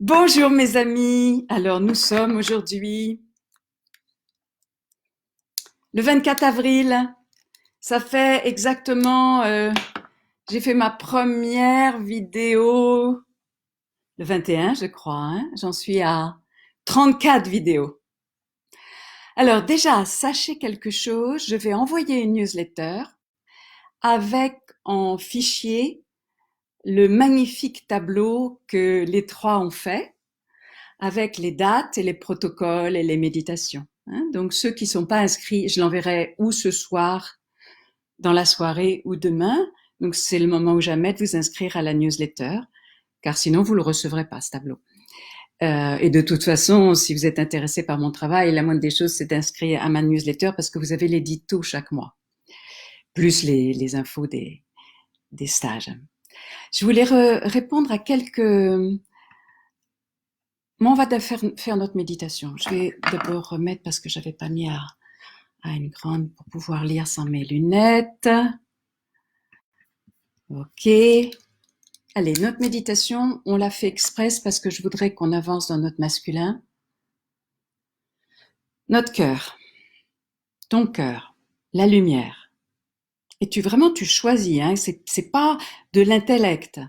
Bonjour mes amis, alors nous sommes aujourd'hui le 24 avril, ça fait exactement, j'ai fait ma première vidéo le 21 je crois, hein, j'en suis à 34 vidéos. Alors déjà, sachez quelque chose, je vais envoyer une newsletter avec en fichier le magnifique tableau que les trois ont fait, avec les dates et les protocoles et les méditations. Hein. Donc ceux qui ne sont pas inscrits, je l'enverrai ou ce soir, dans la soirée ou demain. Donc c'est le moment ou jamais de vous inscrire à la newsletter, car sinon vous ne le recevrez pas, ce tableau. Et de toute façon, si vous êtes intéressé par mon travail, la moindre des choses, c'est d'inscrire à ma newsletter parce que vous avez l'édito chaque mois, plus les infos des stages. Je voulais répondre à quelques... Bon, on va faire notre méditation. Je vais d'abord remettre parce que je n'avais pas mis à une grande pour pouvoir lire sans mes lunettes. Ok. Allez, notre méditation, on l'a fait express parce que je voudrais qu'on avance dans notre masculin. Notre cœur, ton cœur, la lumière. Et tu choisis, hein, c'est pas de l'intellect.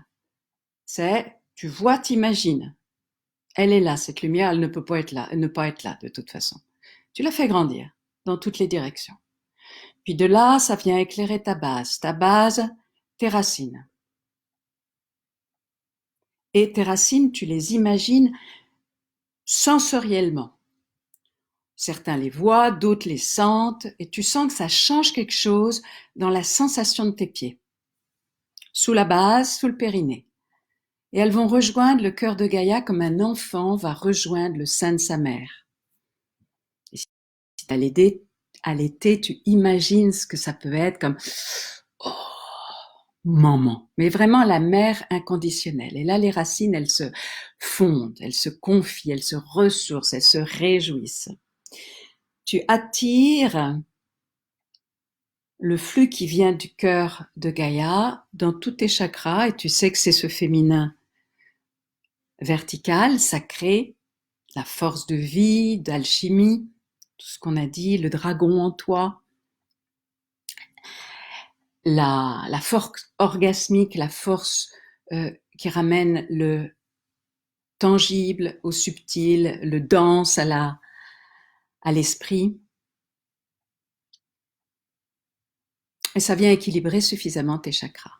C'est, tu vois, t'imagines. Elle est là, cette lumière, elle ne peut pas être là, ne pas être là de toute façon. Tu la fais grandir dans toutes les directions. Puis de là, ça vient éclairer ta base, tes racines. Et tes racines, tu les imagines sensoriellement. Certains les voient, d'autres les sentent, et tu sens que ça change quelque chose dans la sensation de tes pieds. Sous la base, sous le périnée. Et elles vont rejoindre le cœur de Gaïa comme un enfant va rejoindre le sein de sa mère. Et si tu as l'été, tu imagines ce que ça peut être comme oh, maman. Mais vraiment la mère inconditionnelle. Et là, les racines, elles se fondent, elles se confient, elles se ressourcent, elles se réjouissent. Tu attires le flux qui vient du cœur de Gaïa dans tous tes chakras et tu sais que c'est ce féminin vertical, sacré, la force de vie, d'alchimie, tout ce qu'on a dit, le dragon en toi, la force orgasmique, la force qui ramène le tangible au subtil, le dense à l'esprit. Et ça vient équilibrer suffisamment tes chakras.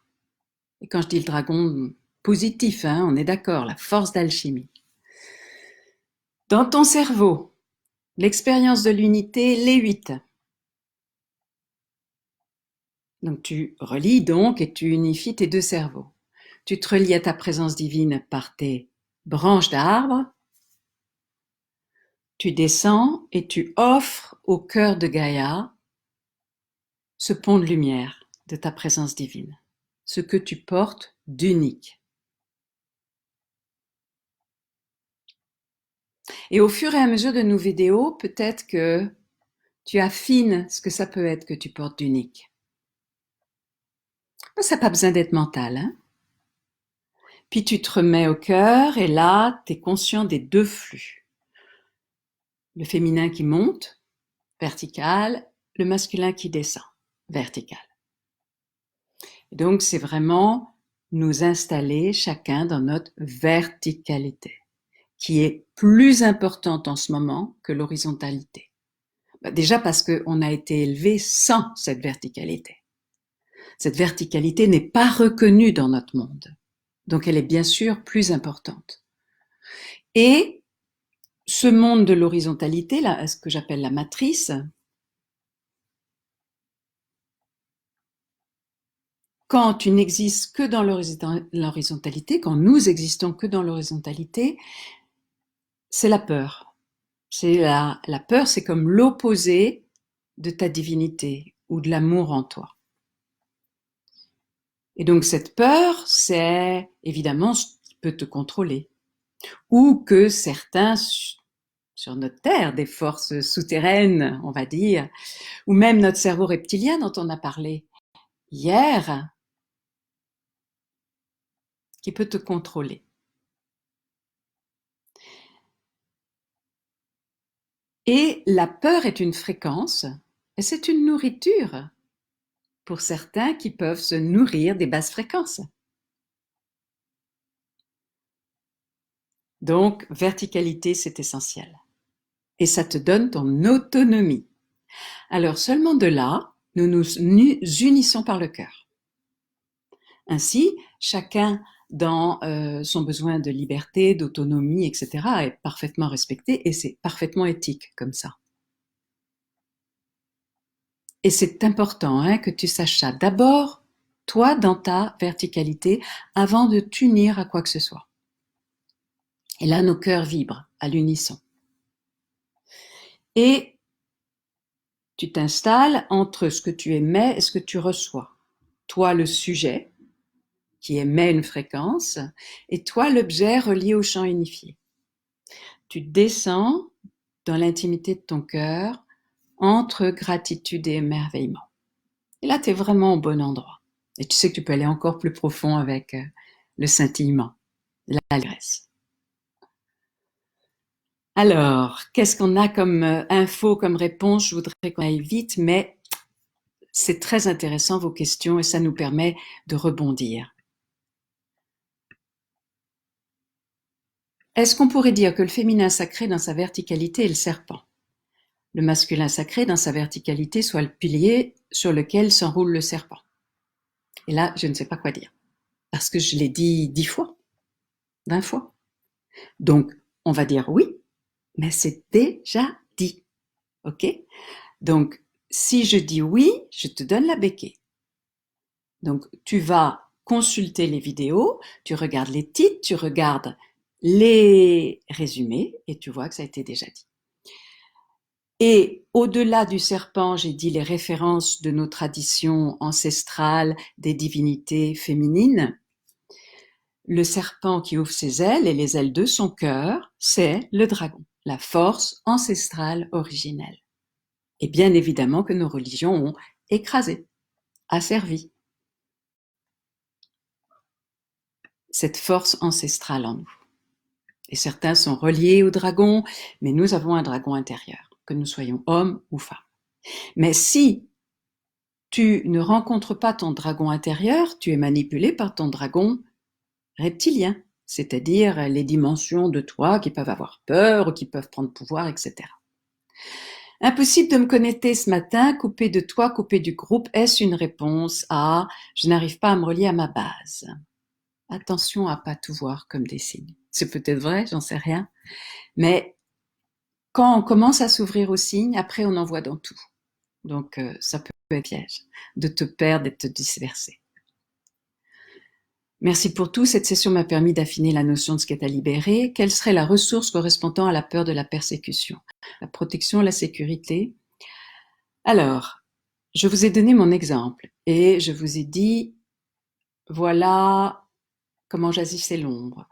Et quand je dis le dragon, positif, hein, on est d'accord, la force d'alchimie. Dans ton cerveau, l'expérience de l'unité, les 8. Donc tu relis donc et tu unifies tes deux cerveaux. Tu te relis à ta présence divine par tes branches d'arbre. Tu descends et tu offres au cœur de Gaïa ce pont de lumière de ta présence divine, ce que tu portes d'unique. Et au fur et à mesure de nos vidéos, peut-être que tu affines ce que ça peut être que tu portes d'unique. Ça n'a pas besoin d'être mental, hein? Puis tu te remets au cœur et là, tu es conscient des deux flux. Le féminin qui monte, vertical, le masculin qui descend, vertical. Et donc, c'est vraiment nous installer chacun dans notre verticalité, qui est plus importante en ce moment que l'horizontalité. Déjà parce qu'on a été élevé sans cette verticalité. Cette verticalité n'est pas reconnue dans notre monde. Donc elle est bien sûr plus importante. Et ce monde de l'horizontalité, là, ce que j'appelle la matrice, quand tu n'existes que dans l'horizontalité, quand nous existons que dans l'horizontalité, c'est la peur. La peur, c'est comme l'opposé de ta divinité ou de l'amour en toi. Et donc cette peur, c'est évidemment ce qui peut te contrôler. Ou que certains sur notre Terre, des forces souterraines, on va dire, ou même notre cerveau reptilien dont on a parlé hier, qui peut te contrôler. Et la peur est une fréquence et c'est une nourriture pour certains qui peuvent se nourrir des basses fréquences. Donc, verticalité, c'est essentiel. Et ça te donne ton autonomie. Alors, seulement de là, nous nous unissons par le cœur. Ainsi, chacun dans son besoin de liberté, d'autonomie, etc., est parfaitement respecté et c'est parfaitement éthique comme ça. Et c'est important hein, que tu saches ça. D'abord, toi, dans ta verticalité, avant de t'unir à quoi que ce soit. Et là, nos cœurs vibrent à l'unisson. Et tu t'installes entre ce que tu émets et ce que tu reçois. Toi, le sujet, qui émet une fréquence, et toi, l'objet relié au champ unifié. Tu descends dans l'intimité de ton cœur, entre gratitude et émerveillement. Et là, tu es vraiment au bon endroit. Et tu sais que tu peux aller encore plus profond avec le scintillement, l'allégresse. Alors, qu'est-ce qu'on a comme info, comme réponse? Je voudrais qu'on aille vite, mais c'est très intéressant vos questions et ça nous permet de rebondir. Est-ce qu'on pourrait dire que le féminin sacré dans sa verticalité est le serpent? Le masculin sacré dans sa verticalité soit le pilier sur lequel s'enroule le serpent? Et là, je ne sais pas quoi dire. Parce que je l'ai dit 10 fois, 20 fois. Donc, on va dire oui, mais c'est déjà dit. OK? Donc, si je dis oui, je te donne la béquille. Donc, tu vas consulter les vidéos, tu regardes les titres, tu regardes les résumés et tu vois que ça a été déjà dit. Et au-delà du serpent, j'ai dit les références de nos traditions ancestrales des divinités féminines. Le serpent qui ouvre ses ailes et les ailes de son cœur, c'est le dragon, la force ancestrale originelle. Et bien évidemment que nos religions ont écrasé, asservi cette force ancestrale en nous. Et certains sont reliés au dragon, mais nous avons un dragon intérieur, que nous soyons hommes ou femmes. Mais si tu ne rencontres pas ton dragon intérieur, tu es manipulé par ton dragon reptilien, c'est-à-dire les dimensions de toi qui peuvent avoir peur ou qui peuvent prendre pouvoir, etc. Impossible de me connecter ce matin, coupé de toi, coupé du groupe. Est-ce une réponse à « je n'arrive pas à me relier à ma base ». Attention à pas tout voir comme des signes. C'est peut-être vrai, j'en sais rien. Mais quand on commence à s'ouvrir aux signes, après on en voit dans tout. Donc ça peut être piège de te perdre et de te disperser. Merci pour tout. Cette session m'a permis d'affiner la notion de ce qu'est à libérer. Quelle serait la ressource correspondant à la peur de la persécution? La protection, la sécurité? Alors, je vous ai donné mon exemple et je vous ai dit, voilà comment j'agissais l'ombre,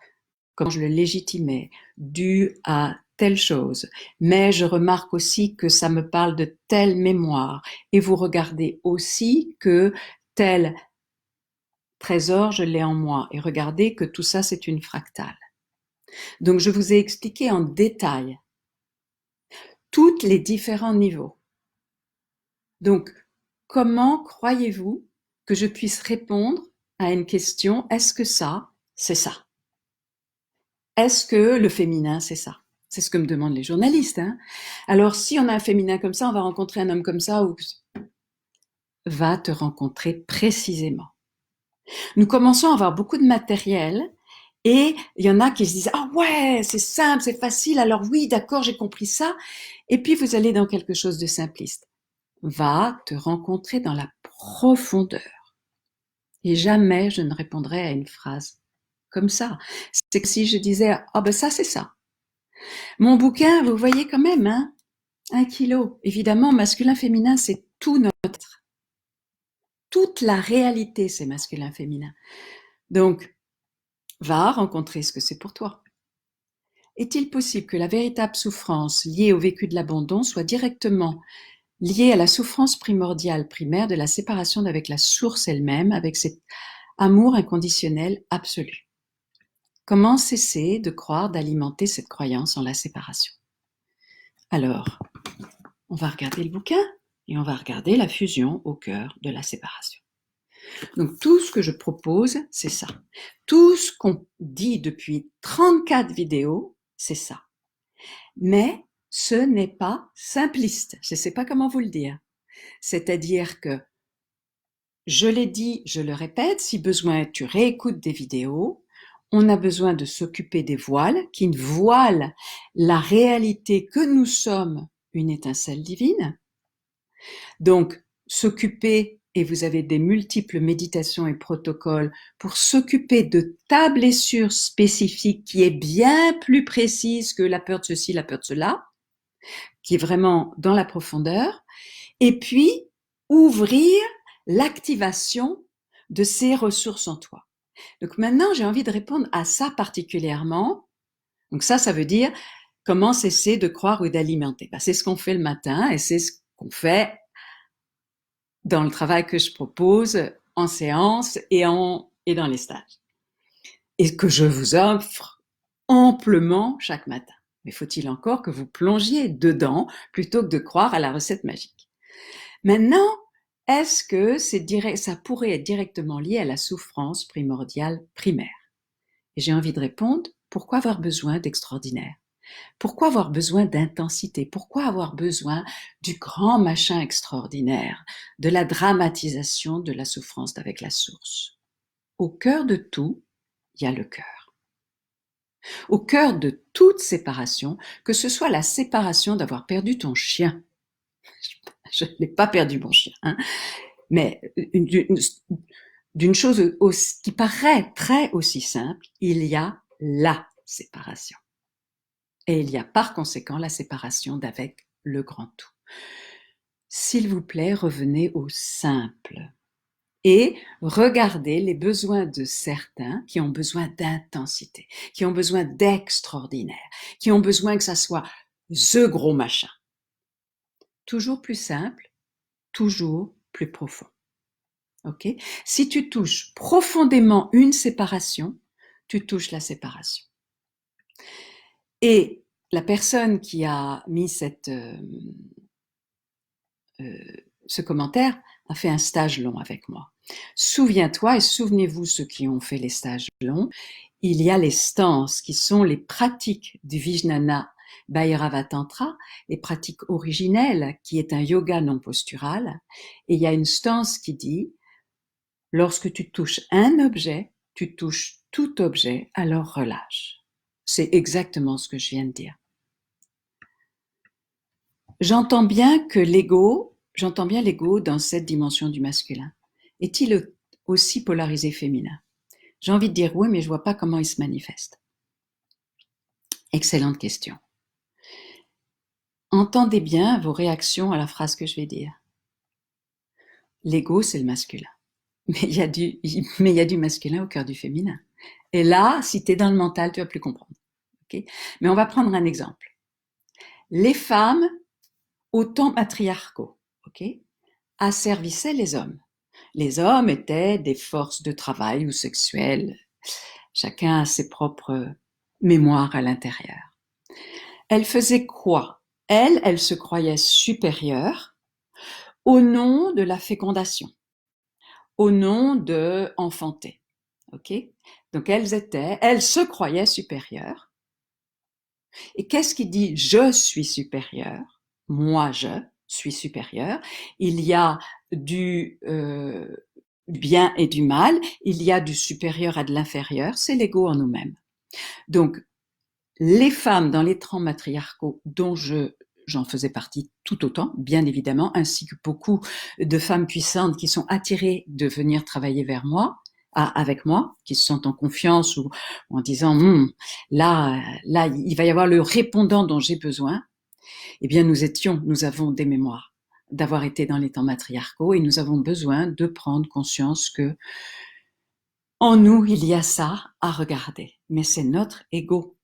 comment je le légitimais, dû à telle chose. Mais je remarque aussi que ça me parle de telle mémoire. Et vous regardez aussi que tel trésor, je l'ai en moi. Et regardez que tout ça, c'est une fractale. Donc, je vous ai expliqué en détail tous les différents niveaux. Donc, comment croyez-vous que je puisse répondre à une question, est-ce que ça, c'est ça? Est-ce que le féminin, c'est ça? C'est ce que me demandent les journalistes. Hein? Alors, si on a un féminin comme ça, on va rencontrer un homme comme ça, ou va te rencontrer précisément. Nous commençons à avoir beaucoup de matériel et il y en a qui se disent « Ah ouais, c'est simple, c'est facile, alors oui, d'accord, j'ai compris ça. » Et puis, vous allez dans quelque chose de simpliste. Va te rencontrer dans la profondeur. Et jamais je ne répondrai à une phrase comme ça. C'est que si je disais « Ah ben ça, c'est ça. » Mon bouquin, vous voyez quand même, hein, 1 kilo. Évidemment, masculin-féminin, c'est tout notre. Toute la réalité, c'est masculin-féminin. Donc, va rencontrer ce que c'est pour toi. Est-il possible que la véritable souffrance liée au vécu de l'abandon soit directement liée à la souffrance primordiale primaire de la séparation d'avec la source elle-même, avec cet amour inconditionnel absolu? Comment cesser de croire, d'alimenter cette croyance en la séparation? Alors, on va regarder le bouquin et on va regarder la fusion au cœur de la séparation. Donc tout ce que je propose, c'est ça. Tout ce qu'on dit depuis 34 vidéos, c'est ça. Mais ce n'est pas simpliste. Je ne sais pas comment vous le dire. C'est-à-dire que je l'ai dit, je le répète, si besoin, tu réécoutes des vidéos. On a besoin de s'occuper des voiles qui voilent la réalité que nous sommes une étincelle divine. Donc, s'occuper, et vous avez des multiples méditations et protocoles pour s'occuper de ta blessure spécifique qui est bien plus précise que la peur de ceci, la peur de cela, qui est vraiment dans la profondeur, et puis ouvrir l'activation de ces ressources en toi. Donc maintenant, j'ai envie de répondre à ça particulièrement. Donc ça veut dire comment cesser de croire ou d'alimenter. C'est ce qu'on fait le matin et c'est ce qu'on fait dans le travail que je propose en séance et dans les stages. Et que je vous offre amplement chaque matin. Mais faut-il encore que vous plongiez dedans plutôt que de croire à la recette magique. Maintenant, est-ce que ça pourrait être directement lié à la souffrance primordiale primaire? Et j'ai envie de répondre, pourquoi avoir besoin d'extraordinaire? Pourquoi avoir besoin d'intensité? Pourquoi avoir besoin du grand machin extraordinaire, de la dramatisation de la souffrance avec la source? Au cœur de tout, il y a le cœur. Au cœur de toute séparation, que ce soit la séparation d'avoir perdu ton chien, je n'ai pas perdu mon chien, hein, mais d'une chose qui paraît très aussi simple, il y a la séparation. Et il y a par conséquent la séparation d'avec le grand tout. S'il vous plaît, revenez au simple et regardez les besoins de certains qui ont besoin d'intensité, qui ont besoin d'extraordinaire, qui ont besoin que ça soit the gros machin. Toujours plus simple, toujours plus profond. Ok? Si tu touches profondément une séparation, tu touches la séparation. Et la personne qui a mis ce commentaire a fait un stage long avec moi. Souviens-toi et souvenez-vous ceux qui ont fait les stages longs, il y a les stances qui sont les pratiques du Vijnana Bhairava Tantra, les pratiques originelles qui est un yoga non postural. Et il y a une stance qui dit, lorsque tu touches un objet, tu touches tout objet, alors relâche. C'est exactement ce que je viens de dire. J'entends bien l'ego dans cette dimension du masculin. Est-il aussi polarisé féminin? J'ai envie de dire oui, mais je vois pas comment il se manifeste. Excellente question. Entendez bien vos réactions à la phrase que je vais dire. L'ego, c'est le masculin. Mais il y a du masculin au cœur du féminin. Et là, si tu es dans le mental, tu vas plus comprendre. Okay? Mais on va prendre un exemple. Les femmes aux temps matriarcaux, asservissaient les hommes. Les hommes étaient des forces de travail ou sexuelles. Chacun a ses propres mémoires à l'intérieur. Elles faisaient quoi? Elles se croyaient supérieures au nom de la fécondation, au nom de enfanter. Donc elles se croyaient supérieures. Et qu'est-ce qui dit je suis supérieur? Moi je suis supérieur. Il y a du bien et du mal, il y a du supérieur à de l'inférieur, c'est l'ego en nous-mêmes. Donc, les femmes dans les temps matriarcaux dont j'en faisais partie tout autant, bien évidemment, ainsi que beaucoup de femmes puissantes qui sont attirées de venir travailler avec moi, qui se sentent en confiance ou en disant là, il va y avoir le répondant dont j'ai besoin. Eh bien, nous avons des mémoires d'avoir été dans les temps matriarcaux et nous avons besoin de prendre conscience que en nous, il y a ça à regarder. Mais c'est notre ego.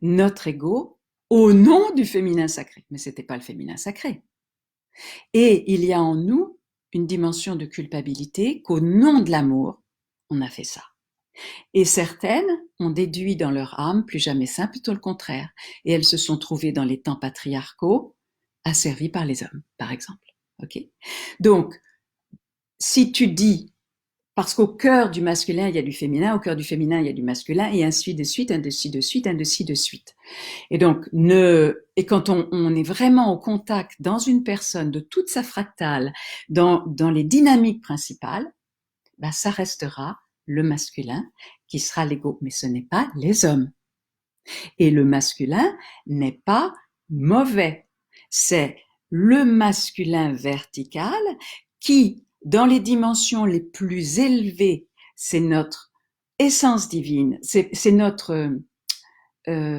Notre ego au nom du féminin sacré. Mais c'était pas le féminin sacré. Et il y a en nous une dimension de culpabilité qu'au nom de l'amour, on a fait ça. Et certaines ont déduit dans leur âme plus jamais ça, plutôt le contraire. Et elles se sont trouvées dans les temps patriarcaux asservi par les hommes, par exemple. Ok. Donc, si tu dis, parce qu'au cœur du masculin, il y a du féminin, au cœur du féminin, il y a du masculin, et ainsi de suite, ainsi de suite, ainsi de suite. Et donc, quand on est vraiment au contact dans une personne de toute sa fractale, dans les dynamiques principales, ben, ça restera le masculin qui sera l'ego, mais ce n'est pas les hommes. Et le masculin n'est pas mauvais. C'est le masculin vertical qui, dans les dimensions les plus élevées, c'est notre essence divine, c'est notre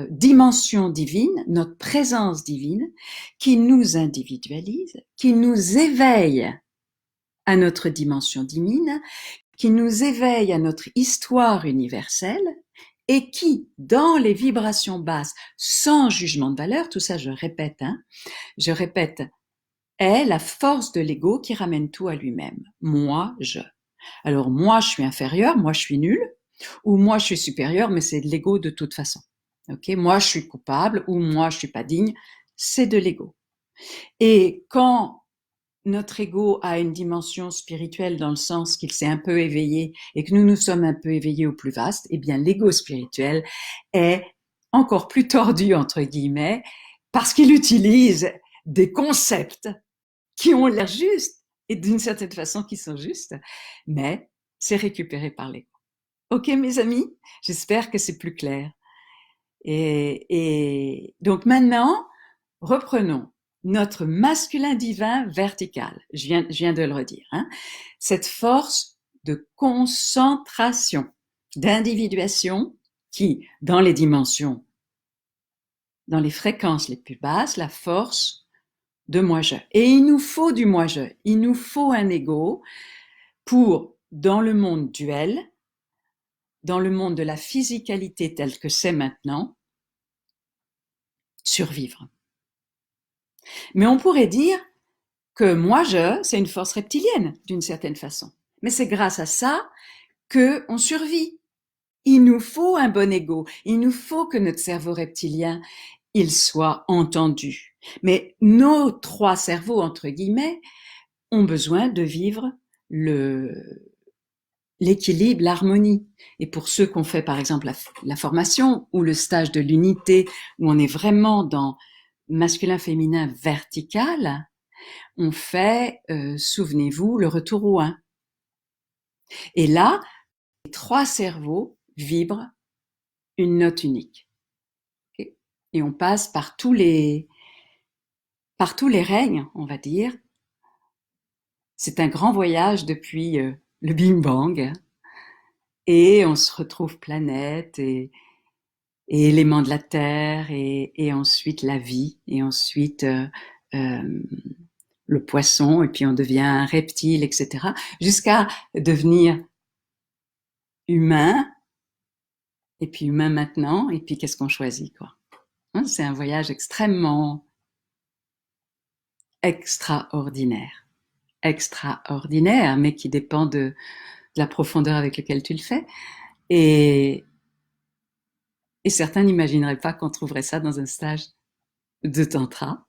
dimension divine, notre présence divine, qui nous individualise, qui nous éveille à notre dimension divine, qui nous éveille à notre histoire universelle, et qui, dans les vibrations basses, sans jugement de valeur, tout ça je répète, est la force de l'ego qui ramène tout à lui-même. Moi, je. Alors moi, je suis inférieur, moi, je suis nul, ou moi, je suis supérieur, mais c'est de l'ego de toute façon. Ok, moi, je suis coupable, ou moi, je suis pas digne, c'est de l'ego. Et quand notre ego a une dimension spirituelle dans le sens qu'il s'est un peu éveillé et que nous nous sommes un peu éveillés au plus vaste, eh bien l'ego spirituel est encore plus tordu, entre guillemets, parce qu'il utilise des concepts qui ont l'air justes et d'une certaine façon qui sont justes, mais c'est récupéré par l'ego. Ok mes amis, j'espère que c'est plus clair. Et donc maintenant, reprenons notre masculin divin vertical, je viens de le redire, hein, cette force de concentration, d'individuation qui, dans les dimensions, dans les fréquences les plus basses, la force de moi-je. Et il nous faut du moi-je, il nous faut un ego pour, dans le monde duel, dans le monde de la physicalité tel que c'est maintenant, survivre. Mais on pourrait dire que moi-je, c'est une force reptilienne, d'une certaine façon. Mais c'est grâce à ça qu'on survit. Il nous faut un bon ego. Il nous faut que notre cerveau reptilien, il soit entendu. Mais nos trois cerveaux, entre guillemets, ont besoin de vivre l'équilibre, l'harmonie. Et pour ceux qui ont fait, par exemple, la formation ou le stage de l'unité, où on est vraiment dans masculin-féminin vertical, on fait, souvenez-vous, le retour au 1. Et là, les trois cerveaux vibrent une note unique. Okay. Et on passe par tous les règnes, on va dire. C'est un grand voyage depuis le Big Bang. Et on se retrouve planète et éléments de la Terre et ensuite la vie et ensuite le poisson, et puis on devient un reptile, etc., jusqu'à devenir humain, et puis humain maintenant, et puis qu'est-ce qu'on choisit, quoi. Hein, c'est un voyage extrêmement extraordinaire, mais qui dépend de la profondeur avec laquelle tu le fais. Et certains n'imagineraient pas qu'on trouverait ça dans un stage de tantra,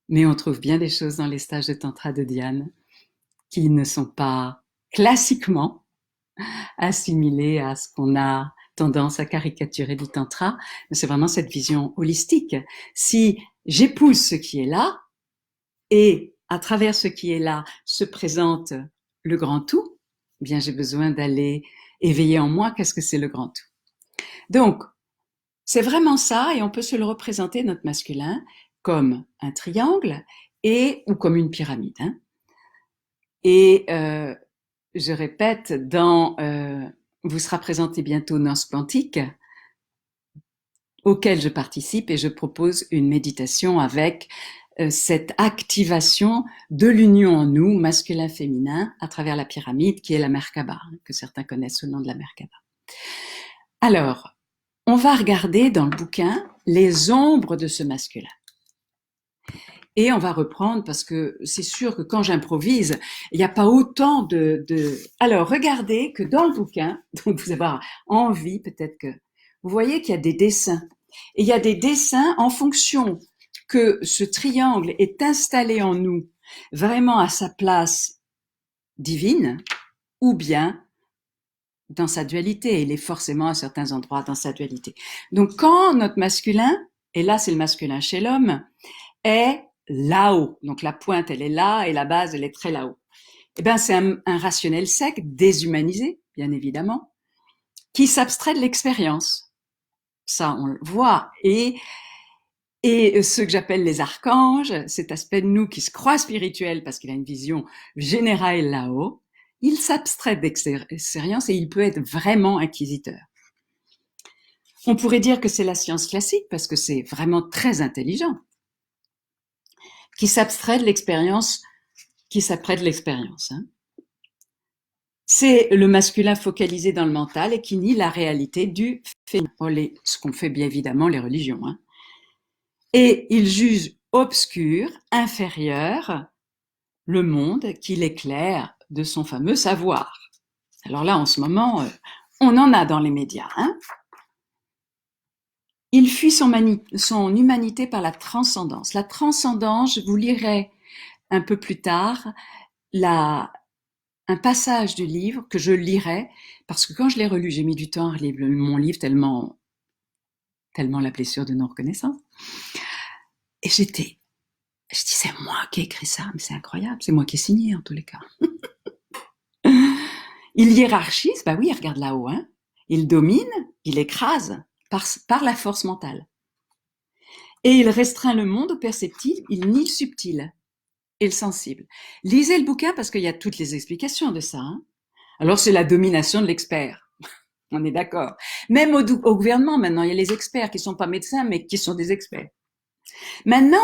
mais on trouve bien des choses dans les stages de tantra de Diane qui ne sont pas classiquement assimilées à ce qu'on a tendance à caricaturer du tantra. C'est vraiment cette vision holistique. Si j'épouse ce qui est là, et à travers ce qui est là se présente le grand tout, eh bien j'ai besoin d'aller éveiller en moi qu'est-ce que c'est le grand tout. Donc, c'est vraiment ça, et on peut se le représenter, notre masculin, comme un triangle ou comme une pyramide. Hein. Et je répète, vous sera présenté bientôt Norse Quantique, auquel je participe, et je propose une méditation avec cette activation de l'union en nous, masculin-féminin, à travers la pyramide, qui est la Merkaba, que certains connaissent sous le nom de la Merkaba. Alors, on va regarder dans le bouquin les ombres de ce masculin. Et on va reprendre, parce que c'est sûr que quand j'improvise, il n'y a pas autant de... Alors, regardez que dans le bouquin, donc vous avez envie peut-être que... Vous voyez qu'il y a des dessins. Et il y a des dessins en fonction que ce triangle est installé en nous vraiment à sa place divine, ou bien dans sa dualité. Il est forcément à certains endroits dans sa dualité. Donc quand notre masculin, et là c'est le masculin chez l'homme, est là-haut, donc la pointe elle est là et la base elle est très là-haut, eh bien c'est un rationnel sec, déshumanisé, bien évidemment, qui s'abstrait de l'expérience. Ça, on le voit. Et ce que j'appelle les archanges, cet aspect de nous qui se croit spirituel parce qu'il a une vision générale là-haut, il s'abstrait d'expérience et il peut être vraiment inquisiteur. On pourrait dire que c'est la science classique parce que c'est vraiment très intelligent, qui s'abstrait de l'expérience, Hein. C'est le masculin focalisé dans le mental et qui nie la réalité du féminin, ce qu'on fait bien évidemment les religions. Hein. Et il juge obscur, inférieur, le monde qu'il éclaire de son fameux savoir. Alors là, en ce moment, on en a dans les médias. Hein. Il fuit son humanité par la transcendance. La transcendance, je vous lirai un peu plus tard un passage du livre que je lirai, parce que quand je l'ai relu, j'ai mis du temps à relire mon livre tellement la blessure de non-reconnaissance. Et je dis, c'est moi qui ai écrit ça, mais c'est incroyable, c'est moi qui ai signé en tous les cas. Il hiérarchise, bah oui, il regarde là-haut, hein. Il domine, il écrase par la force mentale. Et il restreint le monde au perceptible, il nie le subtil et le sensible. Lisez le bouquin parce qu'il y a toutes les explications de ça. Hein. Alors c'est la domination de l'expert, on est d'accord. Même au gouvernement maintenant, il y a les experts qui ne sont pas médecins mais qui sont des experts. Maintenant,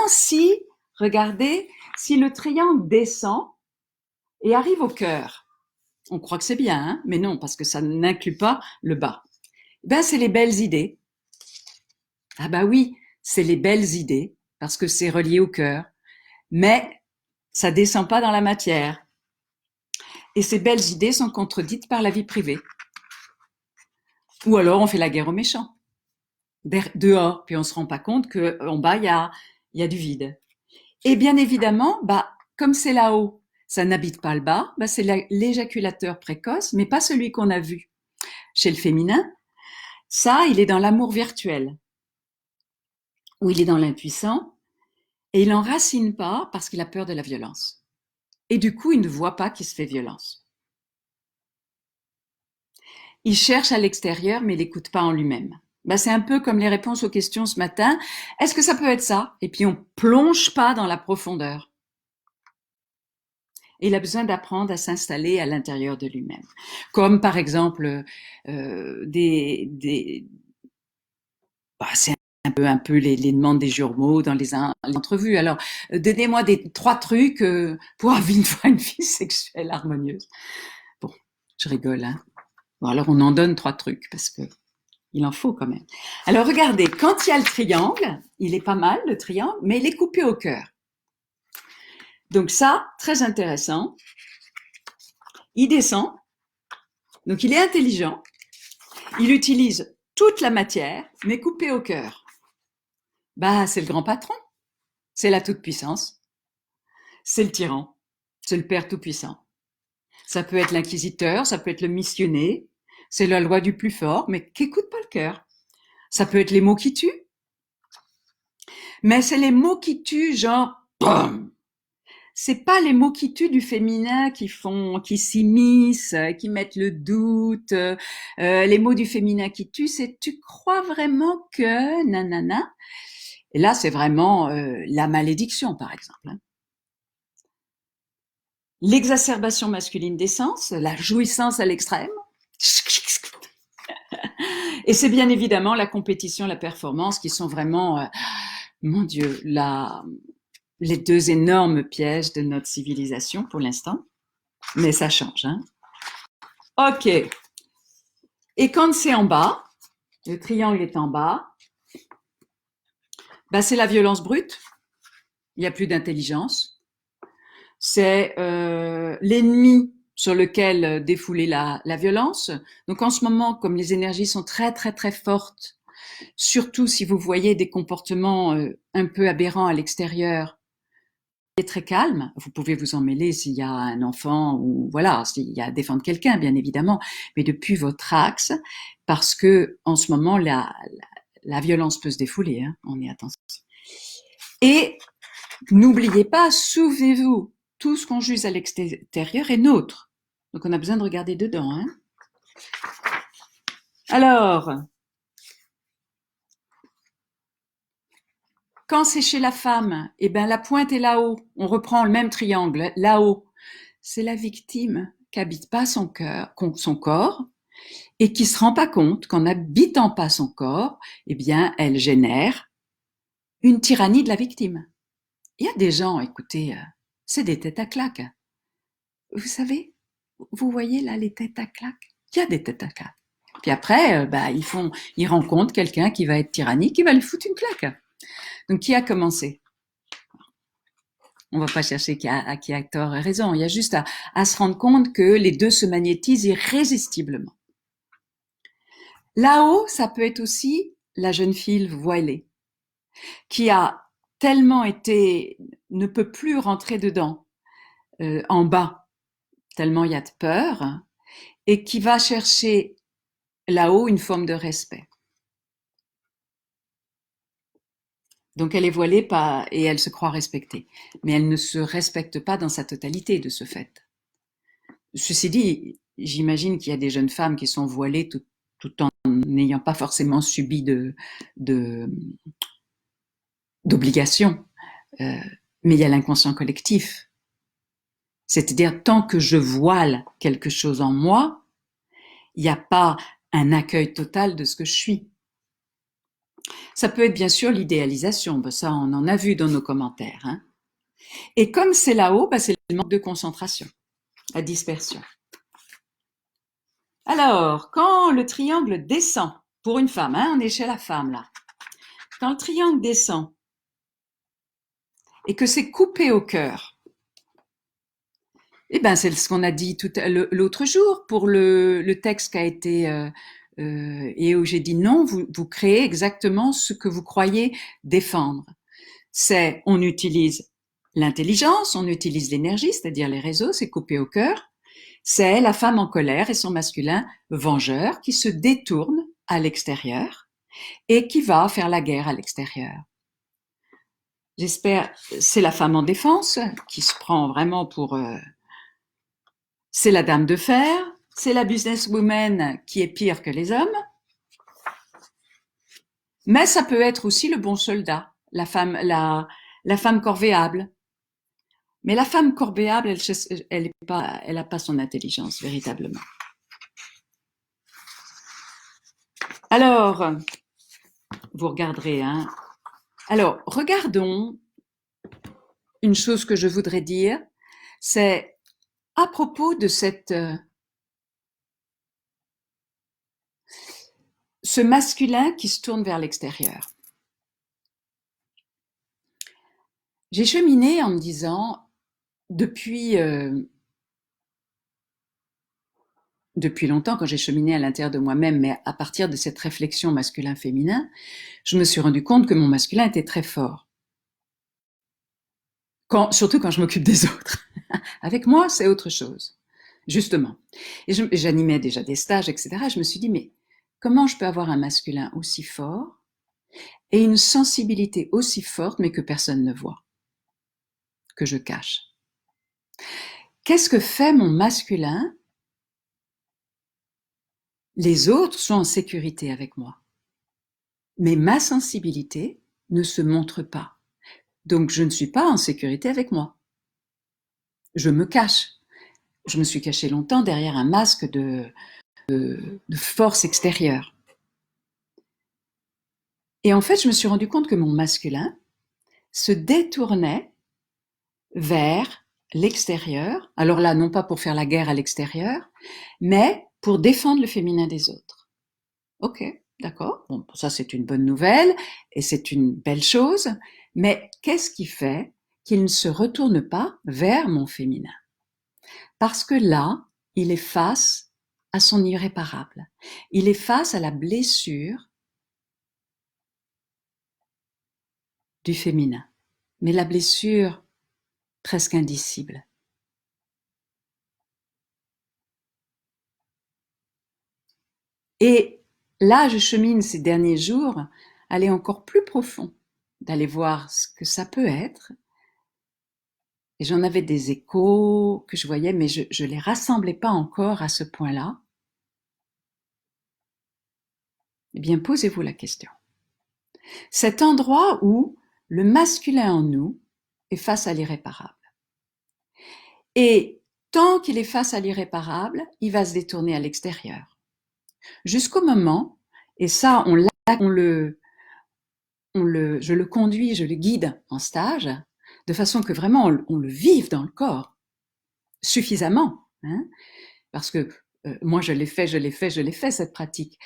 regardez, si le triangle descend et arrive au cœur, on croit que c'est bien, hein, mais non, parce que ça n'inclut pas le bas. Ben, c'est les belles idées. Ah bah oui, c'est les belles idées, parce que c'est relié au cœur, mais ça descend pas dans la matière. Et ces belles idées sont contredites par la vie privée. Ou alors on fait la guerre aux méchants. Dehors, puis on se rend pas compte qu'en bas, il y a du vide. Et bien évidemment, comme c'est là-haut, ça n'habite pas le bas, c'est l'éjaculateur précoce, mais pas celui qu'on a vu chez le féminin. Ça, il est dans l'amour virtuel, où il est dans l'impuissant, et il n'enracine pas parce qu'il a peur de la violence. Et du coup, il ne voit pas qu'il se fait violence. Il cherche à l'extérieur, mais il n'écoute pas en lui-même. C'est un peu comme les réponses aux questions ce matin. Est-ce que ça peut être ça? Et puis on plonge pas dans la profondeur. Et il a besoin d'apprendre à s'installer à l'intérieur de lui-même. Comme par exemple c'est un peu les demandes des journaux dans les entrevues. Alors, donnez-moi 3 trucs pour avoir une vie sexuelle harmonieuse. Bon, je rigole, hein. Bon, alors on en donne 3 trucs parce que il en faut quand même. Alors regardez, quand il y a le triangle, il est pas mal le triangle, mais il est coupé au cœur. Donc ça, très intéressant. Il descend, donc il est intelligent, il utilise toute la matière, mais coupé au cœur. C'est le grand patron, c'est la toute-puissance, c'est le tyran, c'est le père tout-puissant. Ça peut être l'inquisiteur, ça peut être le missionné, c'est la loi du plus fort, mais qui n'écoute pas le cœur. Ça peut être les mots qui tuent, mais c'est les mots qui tuent genre BAM. C'est pas les mots qui tuent du féminin qui s'immiscent, qui mettent le doute. Les mots du féminin qui tuent, c'est tu crois vraiment que nanana. Et là, c'est vraiment la malédiction, par exemple. Hein. L'exacerbation masculine des sens, la jouissance à l'extrême. Et c'est bien évidemment la compétition, la performance qui sont vraiment, mon Dieu, les 2 énormes pièges de notre civilisation pour l'instant. Mais ça change. Hein. Ok. Et quand c'est en bas, le triangle est en bas, c'est la violence brute. Il n'y a plus d'intelligence. C'est l'ennemi sur lequel défouler la violence. Donc en ce moment, comme les énergies sont très très très fortes, Surtout si vous voyez des comportements un peu aberrants à l'extérieur, est très calme. Vous pouvez vous en mêler s'il y a un enfant ou voilà, s'il y a à défendre quelqu'un, bien évidemment, mais depuis votre axe, parce que en ce moment, la violence peut se défouler, hein, on est attention. Et n'oubliez pas, souvenez-vous, tout ce qu'on juge à l'extérieur est nôtre. Donc on a besoin de regarder dedans. Hein. Alors, quand c'est chez la femme, eh ben la pointe est là-haut. On reprend le même triangle, là-haut. C'est la victime qui n'habite pas son corps et qui se rend pas compte qu'en n'habitant pas son corps, eh bien, elle génère une tyrannie de la victime. Il y a des gens, écoutez, c'est des têtes à claques. Vous savez, vous voyez là les têtes à claques. Il y a des têtes à claques. Puis après, ils rencontrent quelqu'un qui va être tyrannique, qui va lui foutre une claque. Donc, qui a commencé? On ne va pas chercher qui a tort et raison. Il y a juste à se rendre compte que les deux se magnétisent irrésistiblement. Là-haut, ça peut être aussi la jeune fille voilée, qui a tellement ne peut plus rentrer dedans, en bas, tellement il y a de peur, et qui va chercher là-haut une forme de respect. Donc elle est voilée et elle se croit respectée, mais elle ne se respecte pas dans sa totalité de ce fait. Ceci dit, j'imagine qu'il y a des jeunes femmes qui sont voilées tout en n'ayant pas forcément subi d'obligations. Mais il y a l'inconscient collectif. C'est-à-dire, tant que je voile quelque chose en moi, il n'y a pas un accueil total de ce que je suis. Ça peut être bien sûr l'idéalisation, ça on en a vu dans nos commentaires. Hein. Et comme c'est là-haut, c'est le manque de concentration, la dispersion. Alors, quand le triangle descend, pour une femme, hein, on est chez la femme là, quand le triangle descend et que c'est coupé au cœur, eh ben c'est ce qu'on a dit l'autre jour pour le texte qui a été et où j'ai dit non, vous créez exactement ce que vous croyez défendre. C'est on utilise l'intelligence, on utilise l'énergie, c'est-à-dire les réseaux, c'est coupé au cœur. C'est la femme en colère et son masculin vengeur qui se détourne à l'extérieur et qui va faire la guerre à l'extérieur. J'espère, c'est la femme en défense qui se prend vraiment pour... c'est la dame de fer, c'est la businesswoman qui est pire que les hommes, mais ça peut être aussi le bon soldat, la femme corvéable. Mais la femme corvéable, elle n'a pas son intelligence, véritablement. Alors, vous regarderez, hein. Alors, regardons une chose que je voudrais dire, c'est à propos de ce masculin qui se tourne vers l'extérieur. J'ai cheminé en me disant, depuis longtemps, quand j'ai cheminé à l'intérieur de moi-même, mais à partir de cette réflexion masculin-féminin, je me suis rendu compte que mon masculin était très fort. Surtout quand je m'occupe des autres. Avec moi, c'est autre chose, justement. Et j'animais déjà des stages, etc. Je me suis dit, mais comment je peux avoir un masculin aussi fort et une sensibilité aussi forte, mais que personne ne voit, que je cache? Qu'est-ce que fait mon masculin? Les autres sont en sécurité avec moi, mais ma sensibilité ne se montre pas. Donc je ne suis pas en sécurité avec moi. Je me cache. Je me suis cachée longtemps derrière un masque de force extérieure. Et en fait, je me suis rendu compte que mon masculin se détournait vers l'extérieur. Alors là, non pas pour faire la guerre à l'extérieur, mais pour défendre le féminin des autres. Ok, d'accord. Bon, ça c'est une bonne nouvelle et c'est une belle chose. Mais qu'est-ce qui fait qu'il ne se retourne pas vers mon féminin? Parce que là, il est face à son irréparable. Il est face à la blessure du féminin, mais la blessure presque indicible. Et là, je chemine ces derniers jours à aller encore plus profond, d'aller voir ce que ça peut être. Et j'en avais des échos que je voyais, mais je ne les rassemblais pas encore à ce point-là. Eh bien, posez-vous la question. Cet endroit où le masculin en nous est face à l'irréparable. Et tant qu'il est face à l'irréparable, il va se détourner à l'extérieur. Jusqu'au moment, et ça, je le conduis, je le guide en stage, de façon que vraiment on le vive dans le corps, suffisamment. Hein, parce que moi, je l'ai fait, cette pratique.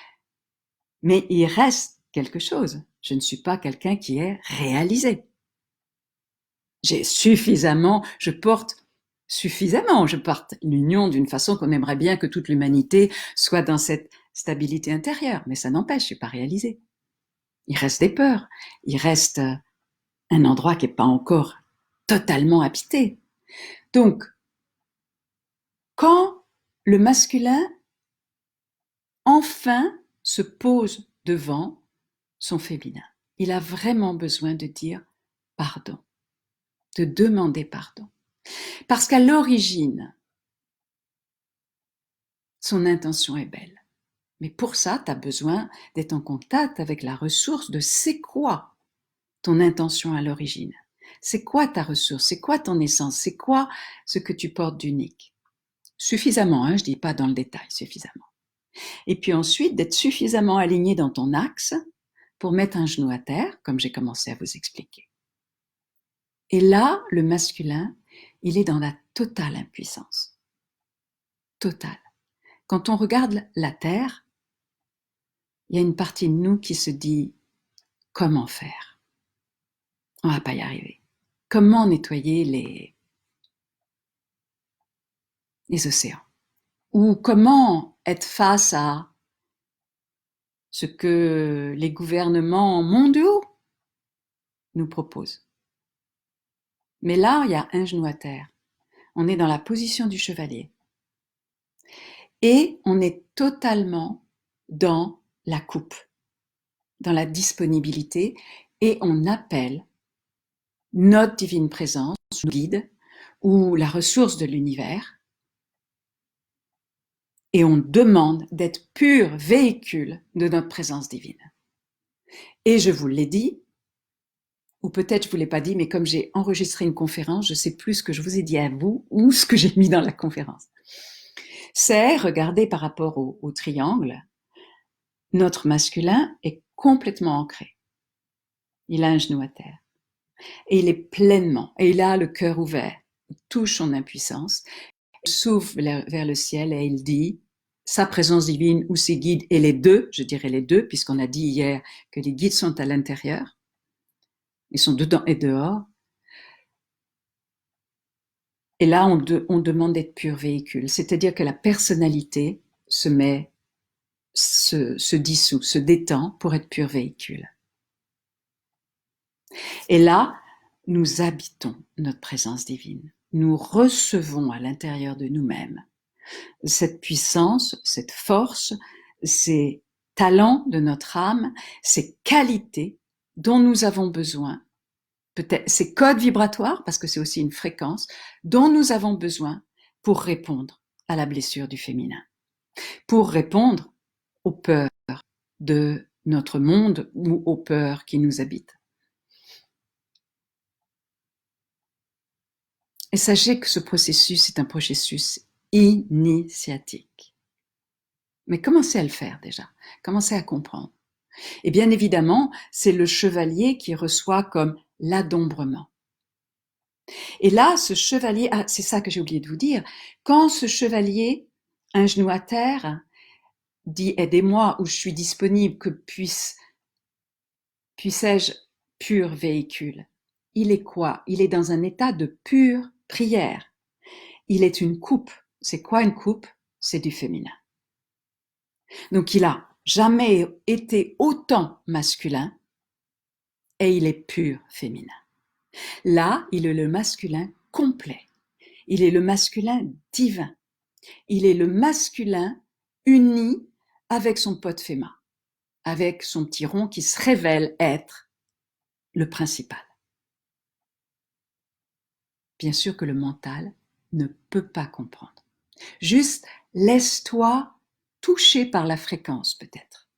Mais il reste quelque chose. Je ne suis pas quelqu'un qui est réalisé. Je porte l'union d'une façon qu'on aimerait bien que toute l'humanité soit dans cette stabilité intérieure. Mais ça n'empêche, je ne suis pas réalisée. Il reste des peurs. Il reste un endroit qui n'est pas encore totalement habité. Donc, quand le masculin enfin se pose devant son féminin, il a vraiment besoin de dire pardon, de demander pardon. Parce qu'à l'origine, son intention est belle. Mais pour ça, tu as besoin d'être en contact avec la ressource de c'est quoi ton intention à l'origine. C'est quoi ta ressource? C'est quoi ton essence? C'est quoi ce que tu portes d'unique? Suffisamment, hein, je dis pas dans le détail, suffisamment. Et puis ensuite, d'être suffisamment aligné dans ton axe pour mettre un genou à terre, comme j'ai commencé à vous expliquer. Et là, le masculin, il est dans la totale impuissance. Totale. Quand on regarde la terre, il y a une partie de nous qui se dit comment faire? On va pas y arriver. Comment nettoyer les océans? Ou comment être face à ce que les gouvernements mondiaux nous proposent? Mais là, il y a un genou à terre. On est dans la position du chevalier. Et on est totalement dans la coupe, dans la disponibilité, et on appelle notre divine présence, le guide, ou la ressource de l'univers, et on demande d'être pur véhicule de notre présence divine. Et je vous l'ai dit, ou peut-être je ne vous l'ai pas dit, mais comme j'ai enregistré une conférence, je ne sais plus ce que je vous ai dit à vous ou ce que j'ai mis dans la conférence. C'est, regardez par rapport au triangle, notre masculin est complètement ancré. Il a un genou à terre. Et il est pleinement, et il a le cœur ouvert. Il touche son impuissance, il s'ouvre vers le ciel et il dit sa présence divine ou ses guides, et les deux, je dirais les deux, puisqu'on a dit hier que les guides sont à l'intérieur, ils sont dedans et dehors. Et là, on demande d'être pur véhicule, c'est-à-dire que la personnalité se dissout, se détend pour être pur véhicule. Et là, nous habitons notre présence divine. Nous recevons à l'intérieur de nous-mêmes cette puissance, cette force, ces talents de notre âme, ces qualités dont nous avons besoin, peut-être ces codes vibratoires, parce que c'est aussi une fréquence, dont nous avons besoin pour répondre à la blessure du féminin, pour répondre aux peurs de notre monde ou aux peurs qui nous habitent. Et sachez que ce processus est un processus initiatique. Mais commencez à le faire déjà, commencez à comprendre. Et bien évidemment, c'est le chevalier qui reçoit comme l'adombrement. Et là, ce chevalier, c'est ça que j'ai oublié de vous dire, quand ce chevalier, un genou à terre, dit « aidez-moi » ou « je suis disponible, que puissais-je pur véhicule », il est quoi? Il est dans un état de pure prière. Il est une coupe. C'est quoi une coupe? C'est du féminin. Donc il a jamais été autant masculin et il est pur féminin. Là, il est le masculin complet. Il est le masculin divin. Il est le masculin uni avec son pote Fema, avec son petit rond qui se révèle être le principal. Bien sûr que le mental ne peut pas comprendre. Juste laisse-toi toucher par la fréquence peut-être,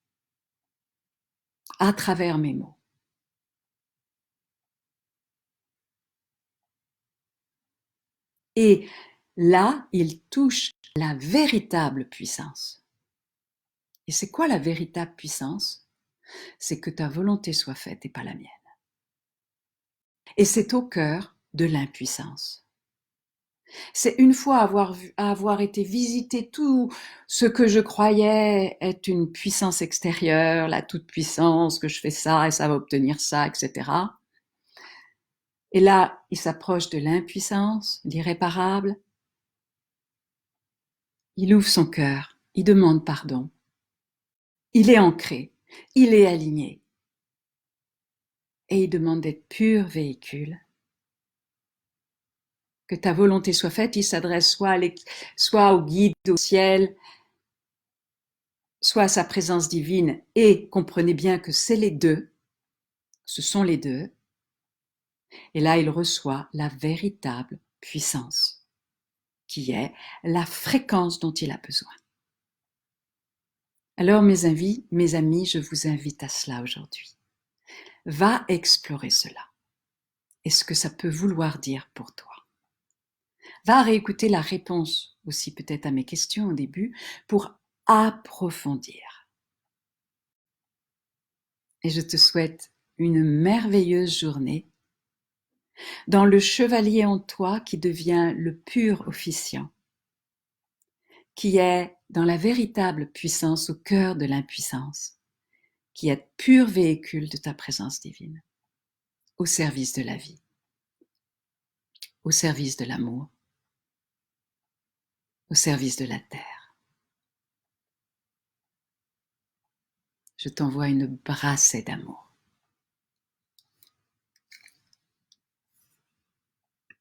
à travers mes mots. Et là, il touche la véritable puissance. Et c'est quoi la véritable puissance? C'est que ta volonté soit faite et pas la mienne. Et c'est au cœur de l'impuissance. C'est une fois avoir été visiter tout ce que je croyais être une puissance extérieure, la toute-puissance, que je fais ça et ça va obtenir ça, etc. Et là, il s'approche de l'impuissance, l'irréparable. Il ouvre son cœur, il demande pardon. Il est ancré, il est aligné. Et il demande d'être pur véhicule. Que ta volonté soit faite, il s'adresse soit au guide, au ciel, soit à sa présence divine. Et comprenez bien que c'est les deux, ce sont les deux. Et là, il reçoit la véritable puissance, qui est la fréquence dont il a besoin. Alors mes amis, je vous invite à cela aujourd'hui. Va explorer cela et ce que ça peut vouloir dire pour toi. Va réécouter la réponse aussi peut-être à mes questions au début pour approfondir. Et je te souhaite une merveilleuse journée dans le chevalier en toi qui devient le pur officiant, qui est dans la véritable puissance au cœur de l'impuissance, qui est pur véhicule de ta présence divine, au service de la vie, au service de l'amour, au service de la terre. Je t'envoie une brassée d'amour.